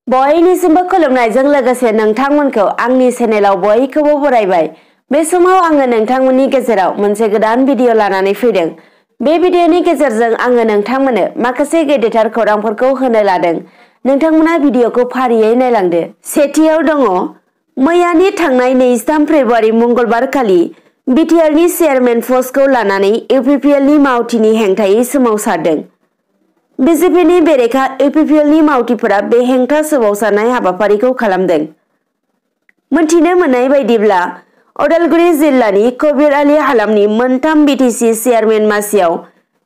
बयनिसिमबो खुलुमनायजों लोगोसे नोंथांमोनखौ आंनि चेनेलाव बयखौबो बरायबाय। बे समाव आङो नोंथांमोननि गेजेराव मोनसे गोदान भिडिअ लानानै फैदों। बे भिडिअनि गेजेरजों आङो नोंथांमोननो माखासे गेदेरथार खौरांफोरखौ होनो लादों। नोंथांमोना भिडिअखौ फारियै नायलांदो। सेथियाव दङ मैयानि थांनाय 23 फेब्रुआरि मंगलबार खालि बिटिआरनि चेयारमेन पस्टखौ लानानै इउपिपिएलनि मावथिनि हेंथायै सोमावसारदों। बिजेपिनि बेरेखा इउपिपिएलनि मावथिफोरा बे हेंथा सोमावसारनाय हाबाफारिखौ खालामदों। मोनथिनो मोननाय बायदिब्ला उदालगुरि जिल्लानि कबिर आली हालामनि मोनथाम बिटिसि चेयारमेन मासियाव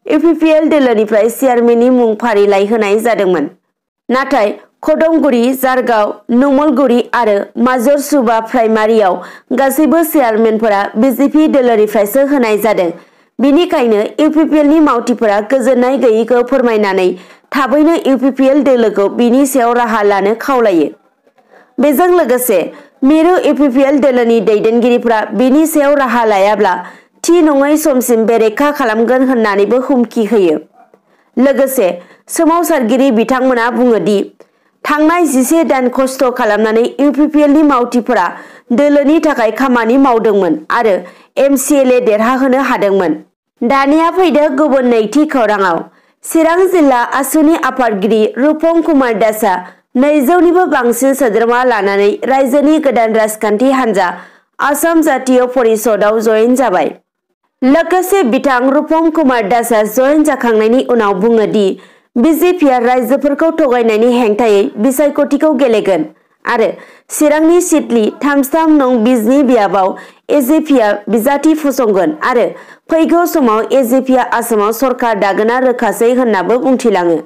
इउपिपिएल दोलोनिफ्राय चेयारमेननि मुं फारिलाइ होनाय जादोंमोन। नाथाय खदमगुरि, जारगाव, नुमलगुरि आरो माजरसुबा प्राइमारियाव गासैबो चेयारमेनफोरा बिजेपि दोलोनिफ्रायसो होनाय जादों। बिनिखायनो इउपिपिएलनि मावथिफोरा गोजोननाय गैयैखौ फोरमायनानै थाबैनो इउपिपिएल दोलोखौ बिनि सायाव राहा लानो खावलायो। बेजों लोगोसे मिरु इउपिपिएल दोलोनि दैदेनगिरिफोरा बिनि सायाव राहा लायाब्ला थि नङै समसिम बेरेखा खालामगोन होननानैबो हुमखि होयो। लोगोसे सोमावसारगिरि बिथांमोना बुङो दि थांनाय 11 दान खस्थ' खालामनानै इउपिपिएलनि मावथिफोरा दोलोनि थाखाय खामानि मावदोंमोन आरो एमसिएलए देरहाहोनो हादोंमोन। दानिया फैदो गुबुन नैथि खौराङाव। चिरां जिल्ला आसुनि आफादगिरि रुपम कुमार दासआ 200निबो बांसिन सोद्रोमा लानानै रायजोनि गोदान राजखान्थि हान्जा आसाम जातीय परिषदआव जयेन जाबाय। लोगोसे बिथां रुपम कुमार दासआ जयेन जाखांनायनि उनाव बुङो दि बिजेपिआ रायजोफोरखौ थगायनायनि हेंथायै बिसायख'थिखौ गेलेगोन आरो चिरांनि सिडली 33 नं बिजनि बियाबाव एजेपिआ बिजाथि फसंगोन आरो फैगौ समाव एजेपिआ आसामाव सरकार दागोना रोखासै होननाबो बुंथिलाङो।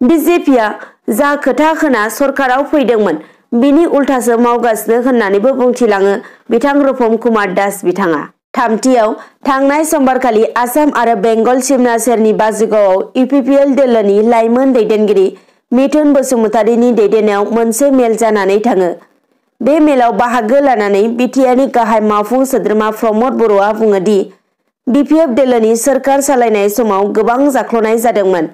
बिजेपिआ जा खोथा खोना सरकाराव फैदोंमोन बिनि उल्थासो मावगासिनो होननानैबो बुंथिलाङो बिथां रुपम कुमार दास बिथाङा। थामथियाव थांनाय समबारखालि आसाम आरो बेंगल सिमना सेरनि बाजुगावआव इउपिपिएल दोलोनि लाइमोन दैदेनगिरि मिथुन बसुमतारीनि दैदेननायाव मोनसे मेल जानानै थाङो। बे मेलाव बाहागो लानानै बिटिआरनि गाहाय मावफुं सोद्रोमा प्रमद बर'आ बुङो दि बिपिएफ दोलोनि सोरखार सालायनाय समाव गोबां जाख्ल'नाय जादोंमोन।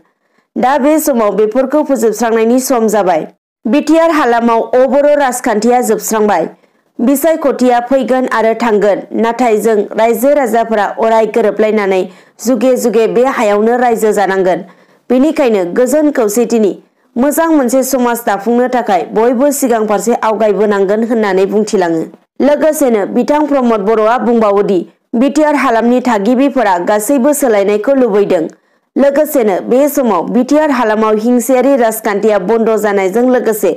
दा बे समाव बेफोरखौ फोजोबस्रांनायनि सम जाबाय। बिटिआर हालामाव अबर' राजखान्थिया जोबस्रांबाय। बिसायख'थिया फैगोन आरो थांगोन, नाथाय जों रायजो राजाफोरा अराय गोरोबलायनानै जुगे जुगे बे हायावनो रायजो जानांगोन। बेनिखायनो गोजोन खौसेथिनि मोजां मोनसे समाज दाफुंनो थाखाय बयबो सिगां फारसे आवगायबोनांगोन होननानै बुंथिलाङो। लोगोसेनो बिथां प्रमद बर'आ बुंबावो दि बिटिआर हालामनि थागिबिफोरा गासैबो सोलायनायखौ लुबैदों। लोगोसेनो बे समाव बिटिआर हालामाव हिंसायारि राजखान्थिया बन्द जानायजों लोगोसे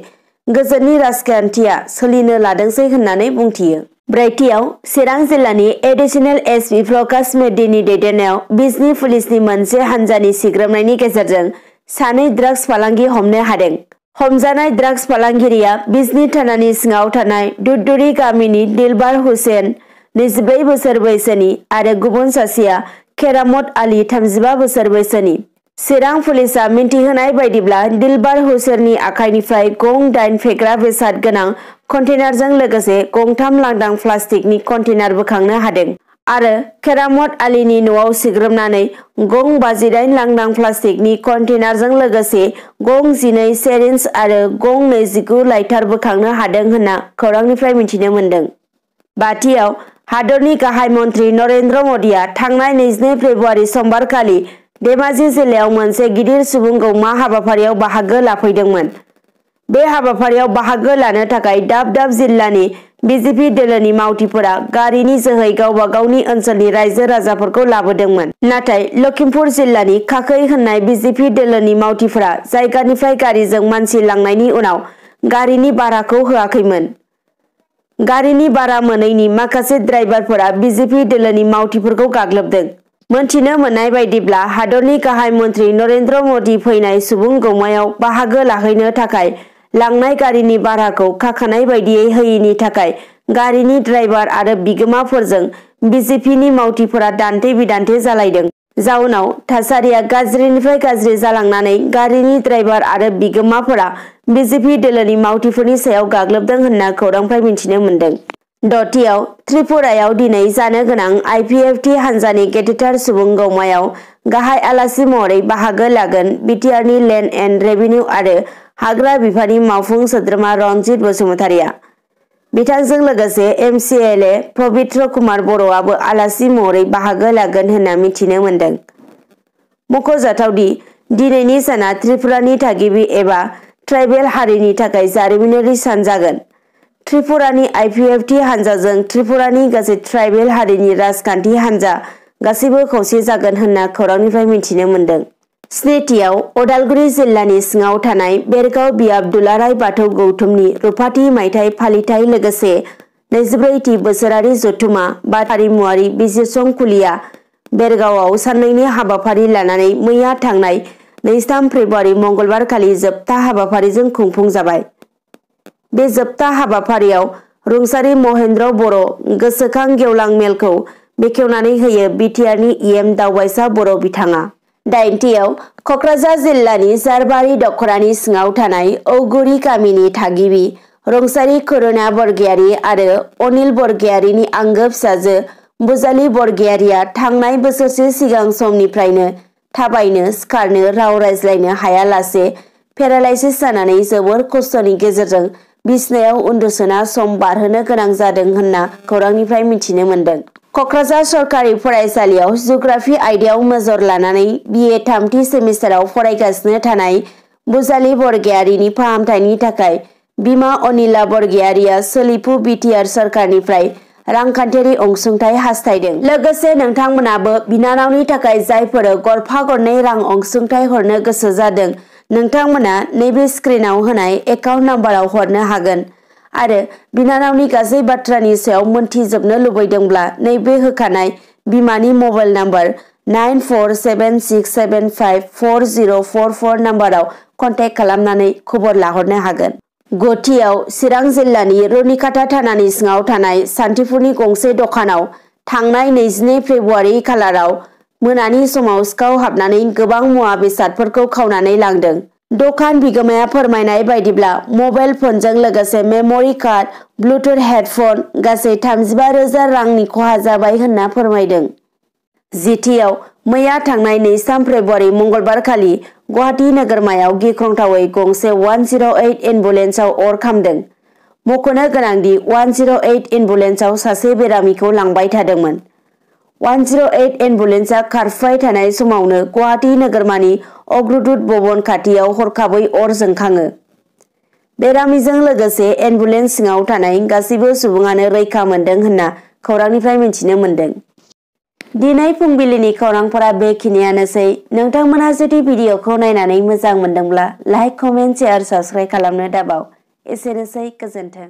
गोजोननि राजखान्थिया सोलिनो लादोंसै होननानै बुंथियो। ब्रैथियाव चिरां जिल्लानि एडिशनेल एसपि प्रकाश मेहदीनि दैदेननायाव बिजनि पुलिसनि मोनसे हान्जानि सिग्रोमनायनि गेजेरजों 2 ड्राग्स फालांगि हमनो हादों। हमजानाय ड्राग्स फालांगिरिया बिजनि थानानि सिङाव थानाय दुधुरि गामिनि दिलबार हुसेन 24 बोसोर बैसोनि आरो गुबुन सासेया केरामत आली 35 बोसोर बैसोनि। चिरां पुलिसआ मिन्थिहोनाय बायदिब्ला दिलबार हुसेननि आखाइनिफ्राय गं 8 फेग्रा बेसाद गोनां कन्टेनारजों लोगोसे गं 3 लांदां प्लास्टिकनि कन्टेनार बोखांनो हादों आरो केरामत आलीनि न'आव सिग्रोमनानै गं 58 लांदां प्लास्टिकनि कन्टेनारजों लोगोसे गं 12 सेरिन्ज आरो गं 29 लाइटार बोखांनो हादों होनना खौरांनिफ्राय मिथिनो मोन्दों। बाथियाव हादरनि गाहाय मन्त्रि नरेन्द्र मदिया थांनाय 22 फेब्रुआरि समबारखालि धेमाजि जिल्लायाव मोनसे गिदिर सुबुं गौमा हाबाफारियाव बाहागो लाफैदोंमोन। बे हाबाफारियाव बाहागो लानो थाखाय दाब दाब जिल्लानि बिजेपि दोलोनि मावथिफोरा गारिनि जोहै गावबा गावनि ओनसोलनि रायजो राजाफोरखौ लाबोदोंमोन। नाथाय लखिमपुर जिल्लानि खाखै होननाय बिजेपि दोलोनि मावथिफोरा जायगानिफ्राय गारिजों मानसि लांनायनि उनाव गारिनि भाराखौ होआखैमोन। गारिनि भारा मोनैनि माखासे ड्राइभारफोरा बिजेपि दोलोनि मावथिफोरखौ गाग्लोबदों। मोनथिनो मोननाय बायदिब्ला हादरनि गाहाय मन्त्रि नरेन्द्र मदि फैनाय सुबुं गौमायाव बाहागो लाहैनो थाखाय लांनाय गारिनि भाराखौ खाखानाय बायदियै होयैनि थाखाय गारिनि ड्राइभार आरो बिगोमाफोरजों बिजेपिनि मावथिफोरा दान्थे बिदान्थे जालायदों। जाउनाव थासारिया गाज्रिनिफ्राय गाज्रि जालांनानै गारिनि ड्राइभार आरो बिगोमाफोरा बिजेपि दोलोनि मावथिफोरनि सायाव गाग्लोबदों होनना खौरांनिफ्राय मिथिनो मोन्दों। दथियाव त्रिपुरायाव दिनै जानो गोनां आइपिएफटि हान्जानि गेदेरथार सुबुं गौमायाव गाहाय आलासि महरै बाहागो लागोन बिटिआरनि लेन्ड एन्ड रेभिनिउ आरो हाग्रा बिफाननि मावफुं सोद्रोमा रनजित बसुमतारिया। बिथांजों लोगोसे MCLA पबित्र कुमार बर'आबो आलासि महरै बाहागो लागोन होनना मिथिनो मोन्दों। मख'जाथावदि दिनैनि साना त्रिपुरानि थागिबि एबा ट्राइबेल हारिनि थाखाय जारिमिनारि सान जागोन। त्रिपुरानि IPFT हान्जाजों त्रिपुरानि गासै ट्राइबेल हारिनि राजखान्थि हान्जा गासैबो खौसे जागोन होनना खौरांनिफ्राय मिथिनो मोन्दों। स्निथियाव अदालगुरि जिल्लानि सिङाव थानाय बेरगाव बियाब दुलाराय बाथौ गौथुमनि रुफाथि मायथाइ फालिथाय लोगोसे 24थि बोसोरारि जथुमा हारिमुआरि बिजिरसं खुलिया बेरगावआव साननैनि हाबाफारि लानानै मैया थांनाय 2-3 फेब्रुवारि मंगलबारखालि जोबथा हाबाफारिजों खुंफुंजाबाय। बे जोबथा हाबाफारियाव रुंसारि महेन्द्र बर' गोसोखां गेवलां मेलखौ बेखेवनानै होयो बिटिआरनि EM दावबायसा बर' बिथाङा। 8थियाव क'क्राझार जिल्लानि जारबारि दख'रानि सिङाव थानाय औगुरि गामिनि थागिबि रुंसारि करुणा बरगयारी आरो अनिल बरगयारीनि आंगो फिसाजो बुजालि बरगयारीया थांनाय बोसोरसे सिगां समनिफ्रायनो थाबायनो, सिखारनो, राव रायज्लायनो हायालासे पेरालाइसिस जानानै जोबोर खस्थ'नि गेजेरजों बिसनायाव उन्दुसोना सम बारहोनो गोनां जादों होनना खौरांनिफ्राय मिथिनो मोन्दों। क'क्राझार सरकारि फरायसालियाव जिअ'ग्राफि आयदायाव मेजर लानानै BA 3थि सेमिस्टाराव फरायगासिनो थानाय बुजालि बरगयारीनि फाहामथायनि थाखाय बिमा अनिला बरगयारीया सोलिफु बिटिआर सरकारनिफ्राय रांखान्थियारि अनसुंथाइ हास्थायदों। लोगोसे नोंथांमोनाबो बिनानावनि थाखाय जायफोर गरफा गरनै रां अनसुंथाइ हरनो गोसो जादों नोंथांमोना नैबे स्क्रिनाव होनाय एकाउन्ट नाम्बाराव हरनो हागोन आरो बिनानावनि गासै बाथ्रानि सायाव मोनथिजोबनो लुबैदोंब्ला नैबे होखानाय बिमानि मबाइल नाम्बार 9476754044 नाम्बाराव कन्टेक्ट खालामनानै खबर लाहरनो हागोन। 9थियाव चिरां जिल्लानि रुनिकाटा थानानि सिङाव थानाय सान्थिफुरनि गंसे दखानाव थांनाय 22 फेब्रुवारि खालाराव मोनानि समाव सिखाव हाबनानै गोबां मुवा बेसादफोरखौ खावनानै लांदों। दखान बिगोमाया फोरमायनाय बायदिब्ला मबाइल फनजों लोगोसे मेम'रि कार्ड, ब्लुटुथ हेडफन गासै 35,000 रांनि खहा जाबाय होनना फोरमायदों। 10थियाव मैया थांनाय 2-3 फेब्रुवारि मंगलबारखालि गुवाहाटी नोगोरमायाव गिख्रंथावै गंसे 108 एम्बुलेन्सआव अर खामदों। मख'नो गोनांदि 108 एम्बुलेन्सआव सासे बेरामिखौ लांबाय थादोंमोन। 108 एम्बुलेन्सआ खारफुबाय थानाय समावनो गुवाहाटी नोगोरमानि अग्रदुत भवन खाथियाव हरखाबै अर जोंखाङो। बेरामिजों लोगोसे एम्बुलेन्स सिङाव थानाय गासैबो सुबुङानो रैखा मोन्दों होनना खौरांनिफ्राय मिथिनो मोन्दों। दिनै फुंबिलिनि खौरांफोरा बेखिनियानोसै। नोंथांमोना जुदि भिडिअखौ नायनानै मोजां मोनदोंब्ला लाइक, कमेन्ट, शेयार, साबस्क्राइब खालामनो दाबाव। एसेनोसै, गोजोन्थों।